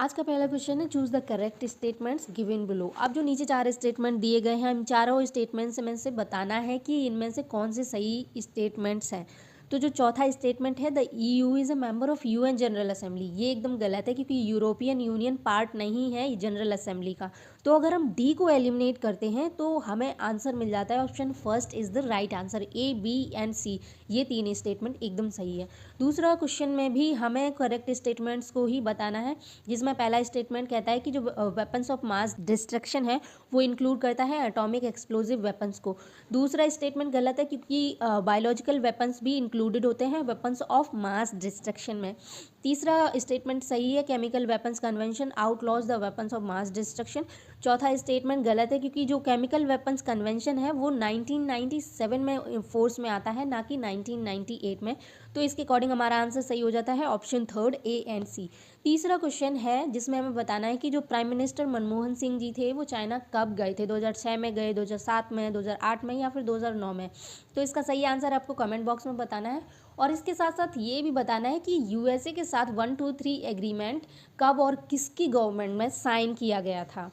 आज का पहला क्वेश्चन है, choose the correct statements given below. अब जो नीचे चार स्टेटमेंट दिए गए हैं, इन चारों स्टेटमेंट में से बताना है कि इनमें से कौन से सही स्टेटमेंट्स हैं। तो जो चौथा स्टेटमेंट है, the EU is a member of UN general assembly, ये एकदम गलत है क्योंकि यूरोपियन यूनियन पार्ट नहीं है जनरल असेंबली का। तो अगर हम डी को एलिमिनेट करते हैं तो हमें आंसर मिल जाता है option first is the right answer, A B and C, ये तीन स्टेटमेंट एकदम सही है। दूसरा क्वेश्चन में भी हमें करेक्ट स्टेटमेंट्स को ही बताना है, जिसमें पहला स्टेटमेंट कहता है कि जो वेपन्स ऑफ मास डिस्ट्रक्शन है वो इंक्लूड करता है एटॉमिक एक्सप्लोजिव वेपन्स को। दूसरा स्टेटमेंट गलत है क्योंकि बायोलॉजिकल वेपन्स भी इंक्लूडेड होते हैं वेपन्स ऑफ मास डिस्ट्रक्शन में। तीसरा स्टेटमेंट सही है, chemical weapons convention outlaws the weapons of mass destruction. चौथा स्टेटमेंट गलत है क्योंकि जो केमिकल वेपन्स कन्वेंशन है वो 1997 में फोर्स में आता है, ना कि 1998 में। तो इसके अकॉर्डिंग हमारा आंसर सही हो जाता है ऑप्शन थर्ड, ए एंड सी। तीसरा क्वेश्चन है जिसमें हमें बताना है कि जो प्राइम मिनिस्टर मनमोहन सिंह जी थे वो चाइना कब गए थे, 2006 में गए, 2007 में, 2008 में या फिर 2009 में। तो इसका सही आंसर आपको कमेंट बॉक्स में बताना है। और इसके साथ साथ ये भी बताना है कि यूएसए के साथ 123 एग्रीमेंट कब और किसकी गवर्नमेंट में साइन किया गया था।